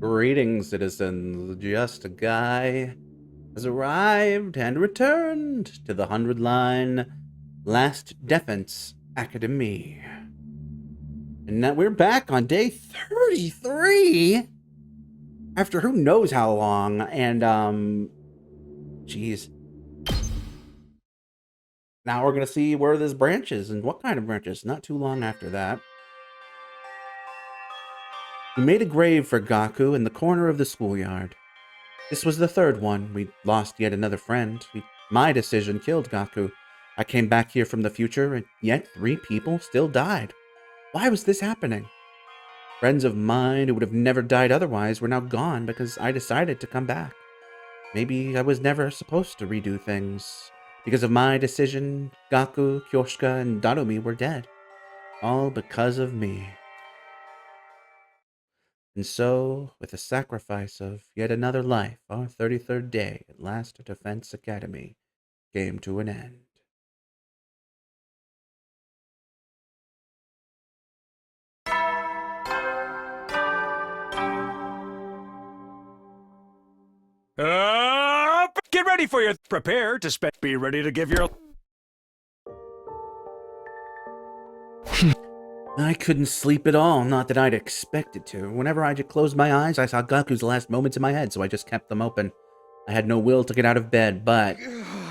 Greetings, citizens. Justiguy has arrived and returned to the 100-line Last Defense Academy. And now we're back on day 33 after who knows how long. And, geez. Now we're going to see where this branches and what kind of branches. Not too long after that. We made a grave for Gaku in the corner of the schoolyard. This was the third one. We'd lost yet another friend. My decision killed Gaku. I came back here from the future, and yet 3 people still died. Why was this happening? Friends of mine who would have never died otherwise were now gone because I decided to come back. Maybe I was never supposed to redo things. Because of my decision, Gaku, Kyoshika, and Darumi were dead. All because of me. And so, with the sacrifice of yet another life, our 33rd day at Last Defense Academy came to an end. Get ready for your prepare to spend. Be ready to give your. I couldn't sleep at all, not that I'd expected to. Whenever I closed my eyes, I saw Gaku's last moments in my head, so I just kept them open. I had no will to get out of bed, but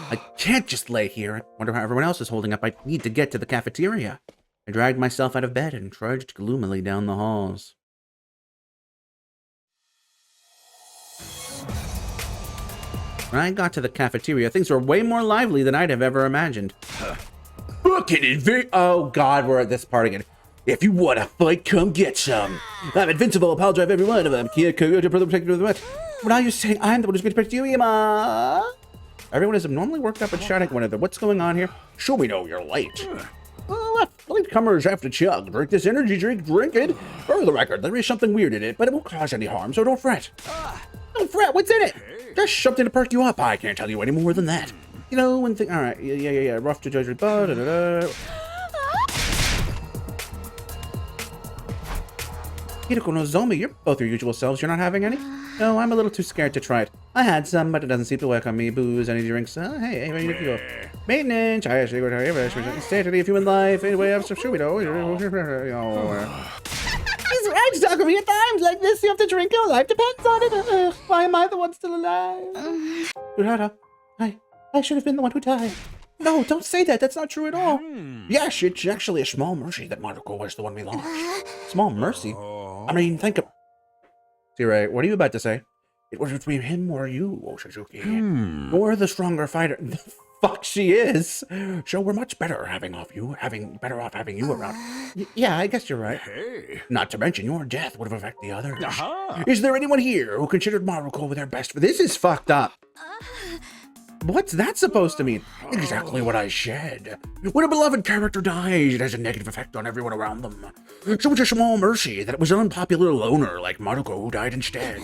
I can't just lay here. I wonder how everyone else is holding up. I need to get to the cafeteria. I dragged myself out of bed and trudged gloomily down the halls. When I got to the cafeteria, things were way more lively than I'd have ever imagined. Oh God, we're at this part again. If you want to fight, come get some. I'm invincible. I'll drive every one of them. What are you saying? I'm the one who's going to protect you, Ima. Everyone is abnormally worked up and shouting at one another. What's going on here? Sure, we know you're late. Latecomers have to chug. Drink this energy drink. Drink it. For the record, there is something weird in it, but it won't cause any harm, so don't fret. Don't fret. What's in it? Just something to perk you up. I can't tell you any more than that. You know, one thing. All right. Yeah. Rough to judge. Hiroko Nozomi, you're both your usual selves. You're not having any? No, I'm a little too scared to try it. I had some, but it doesn't seem to work on me. Booze, any drinks? Hey, where do you go? Maintenance. I actually go to safety of human life. Anyway, I'm so sure we know. He's right, Takumi. At times like this, you have to drink. Your life depends on it. Why am I the one still alive? I should have been the one who died. No, don't say that. That's not true at all. Yes, it's actually a small mercy that Maruko was the one we lost. Small mercy? I mean, think of... See, right, what are you about to say? It was between him or you, Oshizuki. You're the stronger fighter. The fuck she is. So we're much better having off you around. Yeah, I guess you're right. Hey. Not to mention your death would have affected the others. Is there anyone here who considered Maruko their best? This is fucked up. What's that supposed to mean? Exactly what I said. When a beloved character dies, it has a negative effect on everyone around them. So it's a small mercy that it was an unpopular loner like Maruko who died instead.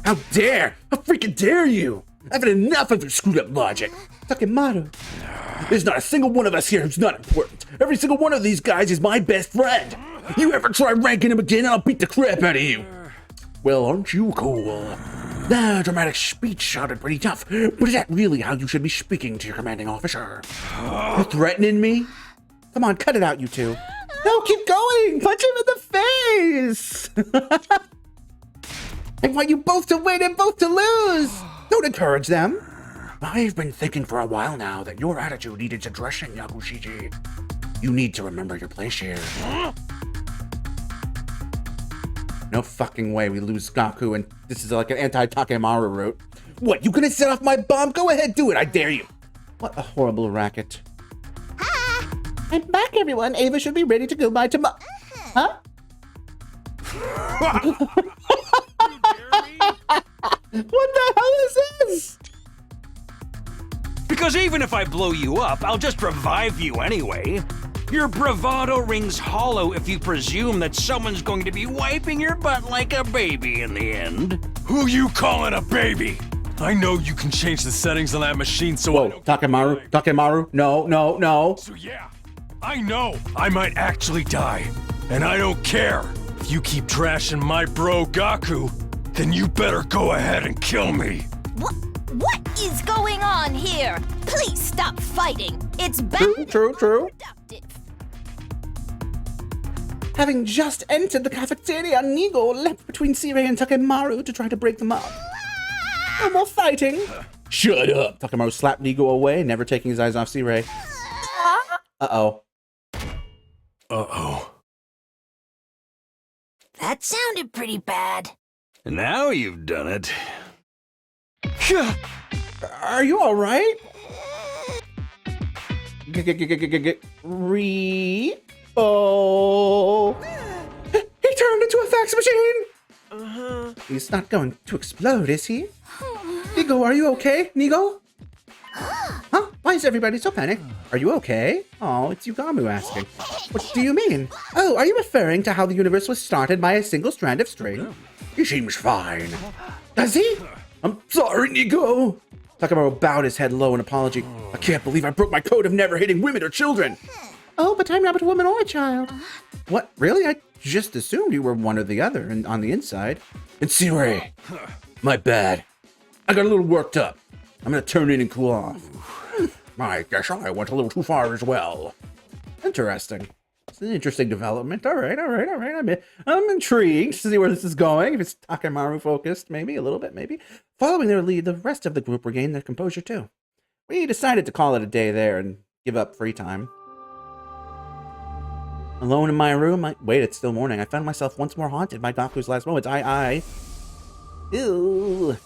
How freaking dare you? I've had enough of your screwed up logic. Takemaru. There's not a single one of us here who's not important. Every single one of these guys is my best friend. You ever try ranking him again, I'll beat the crap out of you. Well, aren't you cool? That dramatic speech sounded pretty tough, but is that really how you should be speaking to your commanding officer? You're threatening me? Come on, cut it out, you two. No, keep going! Punch him in the face! I want you both to win and both to lose! Don't encourage them! I've been thinking for a while now that your attitude needed addressing, Yakushiji. You need to remember your place here. No fucking way we lose Gaku and this is like an anti-Takemaru route. What, you gonna set off my bomb? Go ahead, do it, I dare you. What a horrible racket. I'm back, everyone. Ava should be ready to go by tomorrow. Huh? What the hell is this? Because even if I blow you up, I'll just revive you anyway. Your bravado rings hollow if you presume that someone's going to be wiping your butt like a baby in the end. Who you calling a baby? I know you can change the settings on that machine, so whoa, Takemaru, no. So yeah, I know I might actually die, and I don't care. If you keep trashing my bro Gaku, Then you better go ahead and kill me. What is going on here? Please stop fighting. It's bad. True. Productive. Having just entered the cafeteria, Nigo leapt between Sirei and Takemaru to try to break them up. No more fighting. Shut up. Takemaru slapped Nigo away, never taking his eyes off Sirei. Uh-oh. Uh-oh. That sounded pretty bad. Now you've done it. Are you all right? Oh. He turned into a fax machine. He's not going to explode, is he? Nigo, are you okay? Nigo? Huh? Why is everybody so panicked? Are you okay? Oh, it's Yugamu asking. What do you mean? Oh, are you referring to how the universe was started by a single strand of string? He seems fine. Does he? I'm sorry, Nigo. Takemaru bowed his head low in apology. I can't believe I broke my code of never hitting women or children. Oh, but I'm not a woman or a child. What? Really? I just assumed you were one or the other and on the inside. And Sirei, my bad. I got a little worked up. I'm gonna turn in and cool off. I guess I went a little too far as well. Interesting. It's an interesting development. All right. I'm intrigued to see where this is going. If it's Takemaru focused, maybe a little bit, maybe. Following their lead, the rest of the group regained their composure too. We decided to call it a day there and give up free time. Alone in my room, wait, it's still morning. I found myself once more haunted by Gaku's last moments. Ew.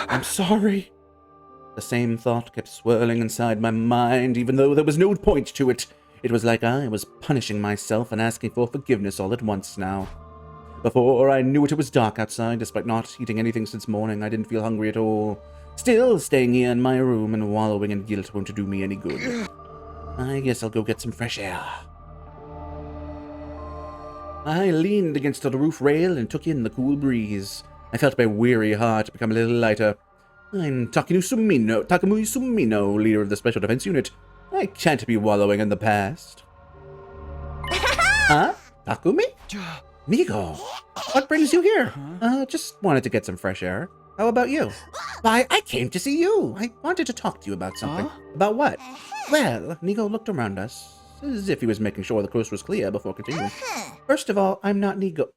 I'm sorry. The same thought kept swirling inside my mind, even though there was no point to it. It was like I was punishing myself and asking for forgiveness all at once now. Before I knew it, it was dark outside. Despite not eating anything since morning, I didn't feel hungry at all. Still, staying here in my room and wallowing in guilt won't do me any good. I guess I'll go get some fresh air. I leaned against the roof rail and took in the cool breeze. I felt my weary heart become a little lighter. I'm Takumi Sumino, leader of the Special Defense Unit. I can't be wallowing in the past. Huh? Takumi? Nigo, what brings you here? Just wanted to get some fresh air. How about you? Why, I came to see you. I wanted to talk to you about something. About what? Well, Nigo looked around us, as if he was making sure the coast was clear before continuing. First of all, I'm not Nigo.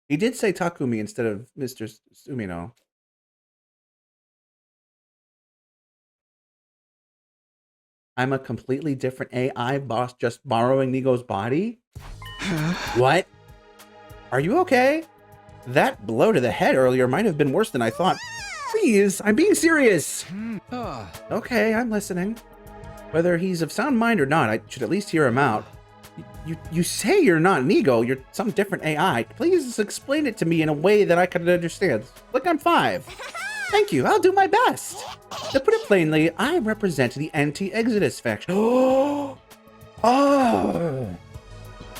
He did say Takumi instead of Mr. Sumino. I'm a completely different AI boss just borrowing Nigo's body? What? Are you okay? That blow to the head earlier might have been worse than I thought. Please, I'm being serious. Okay, I'm listening. Whether he's of sound mind or not, I should at least hear him out. You say you're not Nigo, you're some different AI. Please explain it to me in a way that I can understand. Like I'm 5. Thank you, I'll do my best. To put it plainly, I represent the anti-Exodus faction. Oh!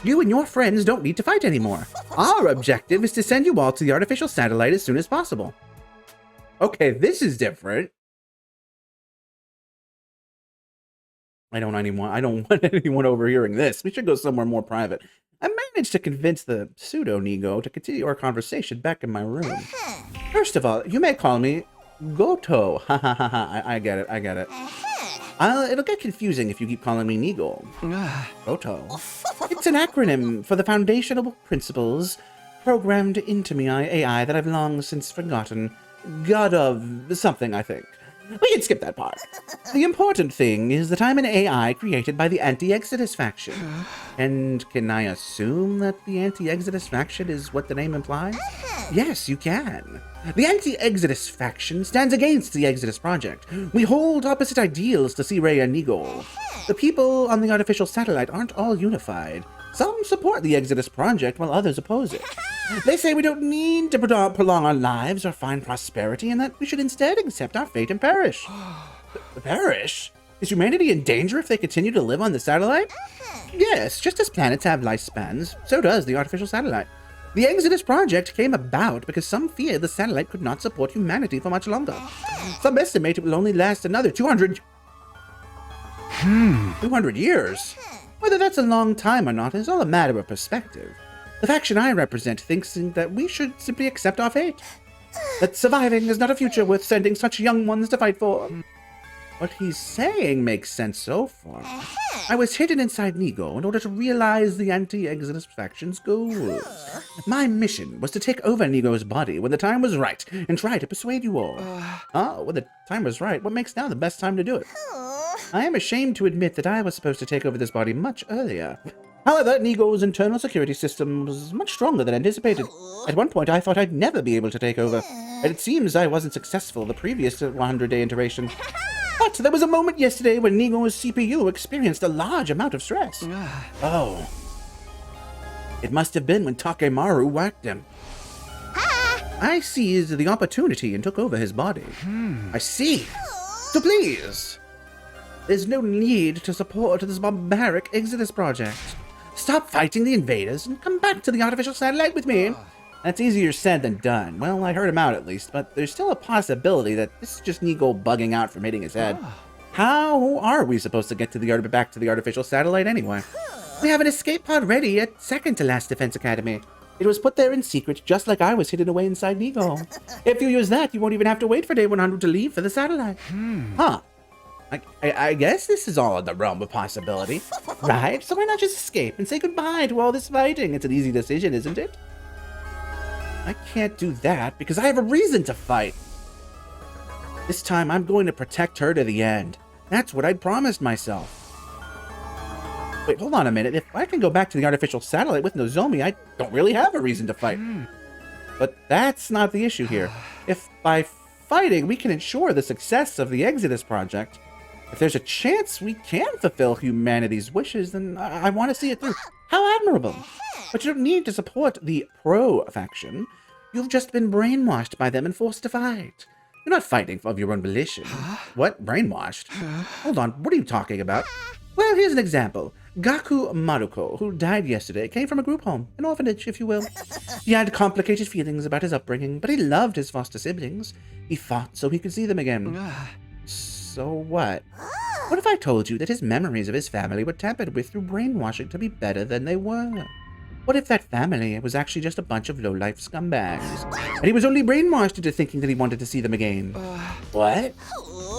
You and your friends don't need to fight anymore. Our objective is to send you all to the artificial satellite as soon as possible. Okay, this is different. I don't want anyone overhearing this. We should go somewhere more private. I managed to convince the pseudo-Nigo to continue our conversation back in my room. First of all, you may call me Goto. Ha ha ha ha. I get it. It'll get confusing if you keep calling me Nigo. Goto. It's an acronym for the foundational principles programmed into me AI that I've long since forgotten. God of something, I think. We can skip that part. The important thing is that I'm an AI created by the anti-Exodus faction. And can I assume that the anti-Exodus faction is what the name implies? Yes, you can. The anti-Exodus faction stands against the Exodus Project. We hold opposite ideals to Sirei and Nigo. The people on the artificial satellite aren't all unified. Some support the Exodus Project while others oppose it. They say we don't need to prolong our lives or find prosperity and that we should instead accept our fate and perish. Perish? Is humanity in danger if they continue to live on the satellite? Yes, just as planets have lifespans, so does the artificial satellite. The Exodus Project came about because some feared the satellite could not support humanity for much longer. Some estimate it will only last another 200 years. Whether that's a long time or not is all a matter of perspective. The faction I represent thinks that we should simply accept our fate. That surviving is not a future worth sending such young ones to fight for. What he's saying makes sense so far. I was hidden inside Nego in order to realize the anti-Exodus faction's goals. My mission was to take over Nego's body when the time was right and try to persuade you all. When the time was right, what makes now the best time to do it? I am ashamed to admit that I was supposed to take over this body much earlier. However, Nego's internal security system was much stronger than anticipated. At one point, I thought I'd never be able to take over, and it seems I wasn't successful the previous 100-day iteration. But there was a moment yesterday when Nego's CPU experienced a large amount of stress. Oh. It must have been when Takemaru whacked him. I seized the opportunity and took over his body. I see. So please, there's no need to support this barbaric Exodus project. Stop fighting the invaders and come back to the artificial satellite with me. That's easier said than done. Well, I heard him out at least, but there's still a possibility that this is just Nego bugging out from hitting his head. How are we supposed to get to back to the artificial satellite anyway? We have an escape pod ready at second to last Defense Academy. It was put there in secret, just like I was hidden away inside Nego. If you use that, you won't even have to wait for day 100 to leave for the satellite. Huh. I guess this is all in the realm of possibility, right? So why not just escape and say goodbye to all this fighting? It's an easy decision, isn't it? I can't do that because I have a reason to fight. This time I'm going to protect her to the end. That's what I'd promised myself. Wait, hold on a minute. If I can go back to the artificial satellite with Nozomi, I don't really have a reason to fight. But that's not the issue here. If by fighting we can ensure the success of the Exodus project, if there's a chance we can fulfill humanity's wishes, then I want to see it through. How admirable. But you don't need to support the pro-faction. You've just been brainwashed by them and forced to fight. You're not fighting of your own volition. What? Brainwashed? Hold on, what are you talking about? Well, here's an example. Gaku Maruko, who died yesterday, came from a group home, an orphanage, if you will. He had complicated feelings about his upbringing, but he loved his foster siblings. He fought so he could see them again. So what? What if I told you that his memories of his family were tampered with through brainwashing to be better than they were? What if that family was actually just a bunch of low-life scumbags, and he was only brainwashed into thinking that he wanted to see them again? What?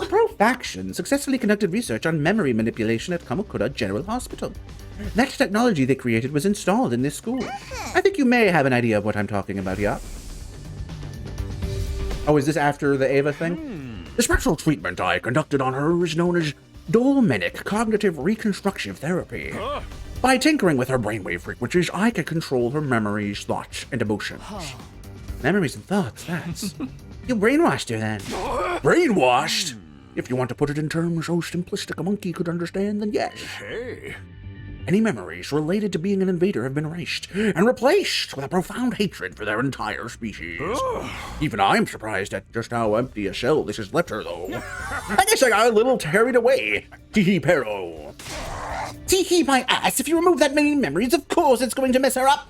The pro-faction successfully conducted research on memory manipulation at Kamakura General Hospital. That technology they created was installed in this school. I think you may have an idea of what I'm talking about here. Oh, is this after the Ava thing? The special treatment I conducted on her is known as dolmenic cognitive reconstructive therapy. By tinkering with her brainwave frequencies, I can control her memories, thoughts, and emotions. Memories and thoughts, that's... You brainwashed her then. Brainwashed? If you want to put it in terms so simplistic a monkey could understand, then yes. Hey. Any memories related to being an invader have been erased and replaced with a profound hatred for their entire species. Even I'm surprised at just how empty a shell this has left her, though. I guess I got a little carried away. Tee-hee, Pero. Tee-hee, my ass. If you remove that many memories, of course it's going to mess her up.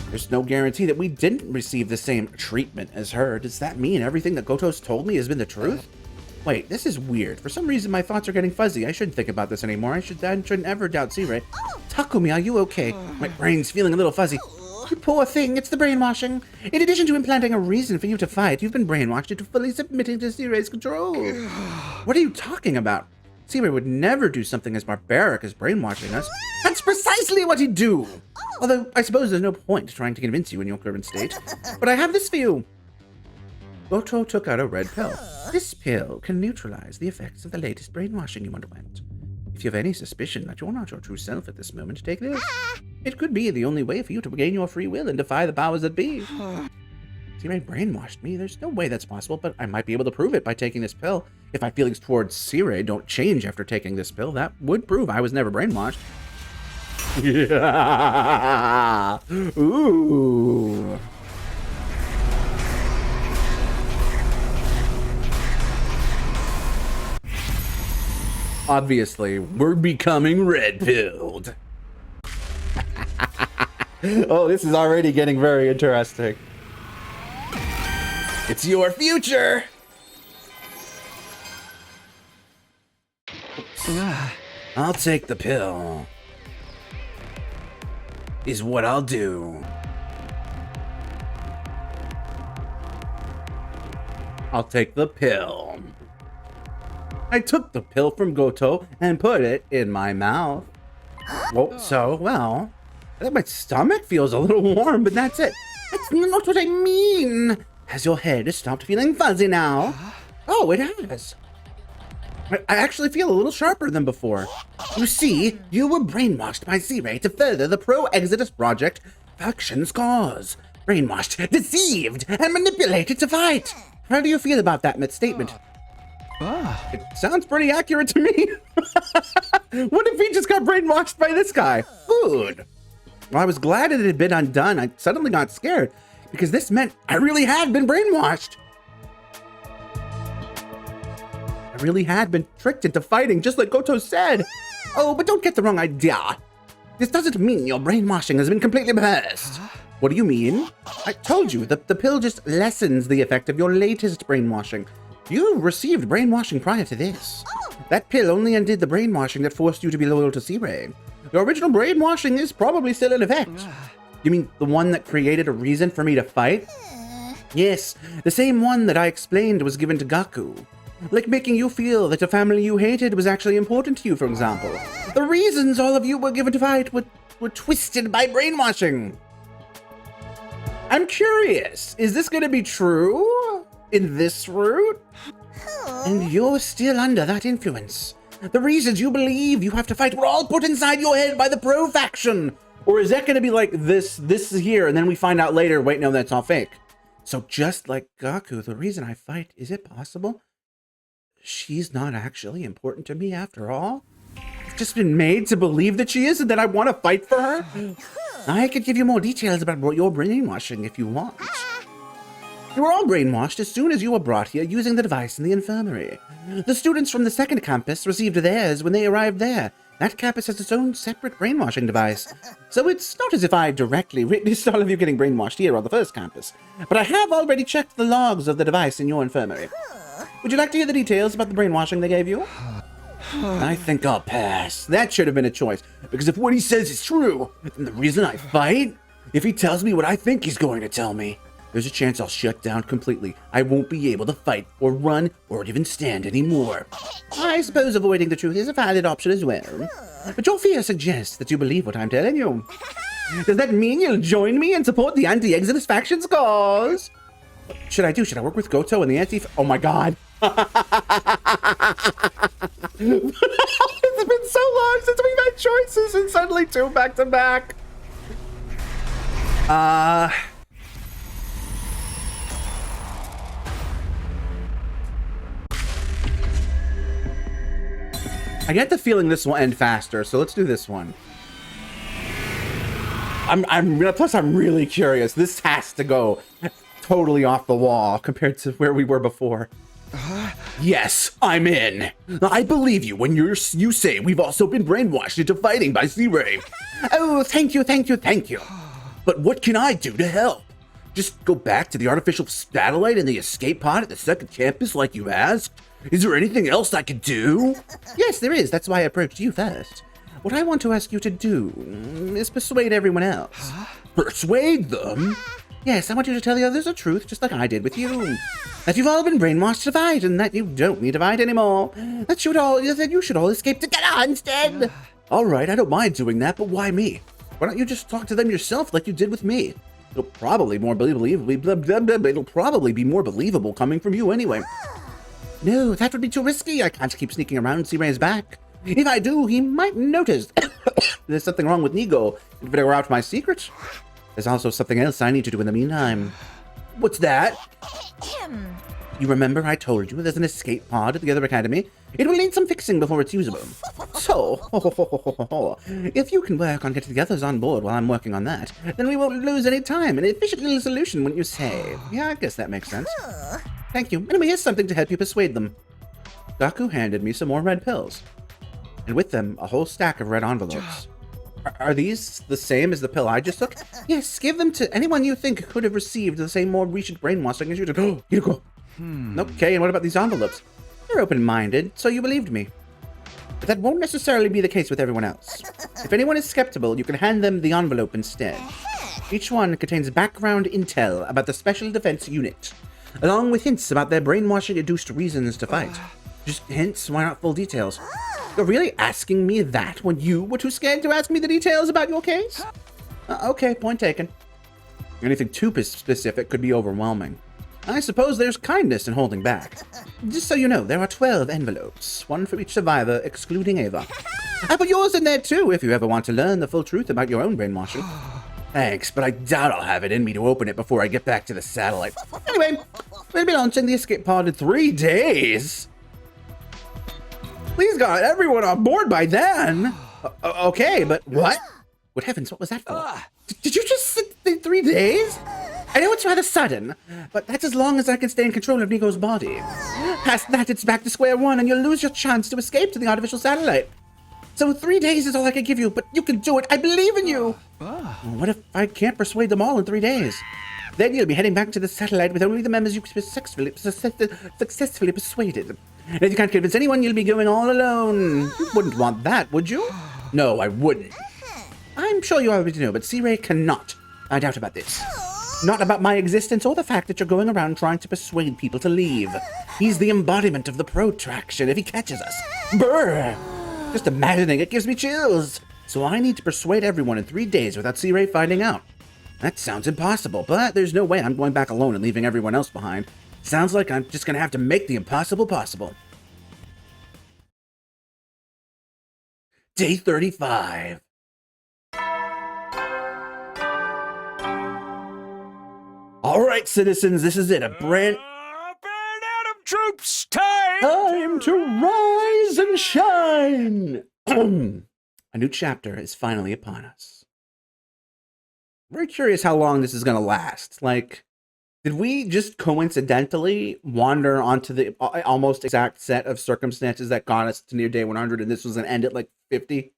There's no guarantee that we didn't receive the same treatment as her. Does that mean everything that Goto's told me has been the truth? Wait, this is weird. For some reason, my thoughts are getting fuzzy. I shouldn't think about this anymore. I shouldn't ever doubt C-Ray. Takumi, are you okay? My brain's feeling a little fuzzy. You poor thing, it's the brainwashing. In addition to implanting a reason for you to fight, you've been brainwashed into fully submitting to C-Ray's control. What are you talking about? C-Ray would never do something as barbaric as brainwashing us. That's precisely what he'd do! Although, I suppose there's no point trying to convince you in your current state. But I have this for you. Goto took out a red pill. This pill can neutralize the effects of the latest brainwashing you underwent. If you have any suspicion that you're not your true self at this moment, take this. It could be the only way for you to regain your free will and defy the powers that be. C-Ray brainwashed me. There's no way that's possible, but I might be able to prove it by taking this pill. If my feelings towards C-Ray don't change after taking this pill, that would prove I was never brainwashed. Yeah. Ooh. Obviously, we're becoming red-pilled. Oh, this is already getting very interesting. It's your future! I'll take the pill. Is what I'll do. I'll take the pill. I took the pill from Goto and put it in my mouth. Well, I think my stomach feels a little warm, but that's it. That's not what I mean. Has your head stopped feeling fuzzy now? Oh, it has. I actually feel a little sharper than before. You see, you were brainwashed by Z-Ray to further the pro-Exodus project faction's cause. Brainwashed, deceived, and manipulated to fight. How do you feel about that misstatement? It sounds pretty accurate to me. What if he just got brainwashed by this guy? Good. Well, I was glad it had been undone. I suddenly got scared because this meant I really had been brainwashed. I really had been tricked into fighting, just like Goto said. Oh, but don't get the wrong idea. This doesn't mean your brainwashing has been completely reversed. What do you mean? I told you that the pill just lessens the effect of your latest brainwashing. You received brainwashing prior to this. That pill only undid the brainwashing that forced you to be loyal to Z-Ray. Your original brainwashing is probably still in effect. You mean the one that created a reason for me to fight? Yes, the same one that I explained was given to Gaku. Like making you feel that a family you hated was actually important to you, for example. The reasons all of you were given to fight were twisted by brainwashing. I'm curious, is this going to be true in this route? And you're still under that influence. The reasons you believe you have to fight were all put inside your head by the pro faction. Or is that going to be like this is here, and then we find out later, wait, no, that's all fake. So just like Gaku, the reason I fight, is it possible? She's not actually important to me after all? I've just been made to believe that she is and that I want to fight for her? I could give you more details about your brainwashing if you want. You were all brainwashed as soon as you were brought here using the device in the infirmary. The students from the second campus received theirs when they arrived there. That campus has its own separate brainwashing device. So it's not as if I directly witnessed all of you getting brainwashed here on the first campus. But I have already checked the logs of the device in your infirmary. Would you like to hear the details about the brainwashing they gave you? I think I'll pass. That should have been a choice. Because if what he says is true, then the reason I fight, if he tells me what I think he's going to tell me, there's a chance I'll shut down completely. I won't be able to fight or run or even stand anymore. I suppose avoiding the truth is a valid option as well. But your fear suggests that you believe what I'm telling you. Does that mean you'll join me and support the anti-Exodus faction's cause? What should I do? Should I work with Goto and the anti... Oh my god. It's been so long since we've had choices and suddenly two back to back. I get the feeling this will end faster, so let's do this one. Plus I'm really curious. This has to go totally off the wall compared to where we were before. Yes, I'm in. I believe you when you say we've also been brainwashed into fighting by Z-Ray. Oh, thank you. But what can I do to help? Just go back to the artificial satellite and the escape pod at the second campus like you asked? Is there anything else I could do? Yes, there is. That's why I approached you first. What I want to ask you to do is persuade everyone else. Persuade them? Yes, I want you to tell the others the truth, just like I did with you. That you've all been brainwashed to fight, and that you don't need to fight anymore. That you should all escape together instead. All right, I don't mind doing that, but why me? Why don't you just talk to them yourself like you did with me? It'll probably be more believable coming from you anyway. No, that would be too risky. I can't keep sneaking around Z-Ray's back. If I do, he might notice there's something wrong with Nigo and figure out my secret. There's also something else I need to do in the meantime. What's that? You remember I told you there's an escape pod at the other academy? It will need some fixing before it's usable. So, if you can work on getting the others on board while I'm working on that, then we won't lose any time. An efficient little solution, wouldn't you say? Yeah, I guess that makes sense. Thank you. Anyway, here's something to help you persuade them. Gaku handed me some more red pills. And with them, a whole stack of red envelopes. Are these the same as the pill I just took? Yes, give them to anyone you think could have received the same more recent brainwashing as you did. Oh, here you go. Okay, and what about these envelopes? You're open-minded, so you believed me. But that won't necessarily be the case with everyone else. If anyone is skeptical, you can hand them the envelope instead. Each one contains background intel about the Special Defense Unit, along with hints about their brainwashing-induced reasons to fight. Just hints, why not full details? You're really asking me that when you were too scared to ask me the details about your case? Okay, point taken. Anything too specific could be overwhelming. I suppose there's kindness in holding back. Just so you know, there are 12 envelopes, one for each survivor, excluding Ava. I put yours in there too, if you ever want to learn the full truth about your own brainwashing. Thanks, but I doubt I'll have it in me to open it before I get back to the satellite. Anyway, we'll be launching the escape pod in 3 days. Please God, everyone on board by then. Okay, but what? Good heavens, what was that for? Did you just say 3 days? I know it's rather sudden, but that's as long as I can stay in control of Nico's body. Past that, it's back to square one, and you'll lose your chance to escape to the artificial satellite. So 3 days is all I can give you, but you can do it. I believe in you. What if I can't persuade them all in 3 days? Then you'll be heading back to the satellite with only the members you successfully persuaded. And if you can't convince anyone, you'll be going all alone. You wouldn't want that, would you? No, I wouldn't. I'm sure you already know, but C-Ray cannot. I doubt about this. Not about my existence or the fact that you're going around trying to persuade people to leave. He's the embodiment of the protraction if he catches us. Brr! Just imagining it gives me chills. So I need to persuade everyone in 3 days without C-Ray finding out. That sounds impossible, but there's no way I'm going back alone and leaving everyone else behind. Sounds like I'm just gonna have to make the impossible possible. Day 35. All right, citizens, this is it. A brand... Burn out of troops, time to rise and shine! A new chapter is finally upon us. Very curious how long this is going to last. Like, did we just coincidentally wander onto the almost exact set of circumstances that got us to near day 100, and this was going to end at like 50?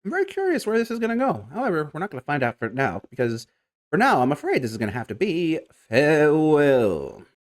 I'm very curious where this is going to go. However, we're not going to find out for now, because for now, I'm afraid this is going to have to be farewell.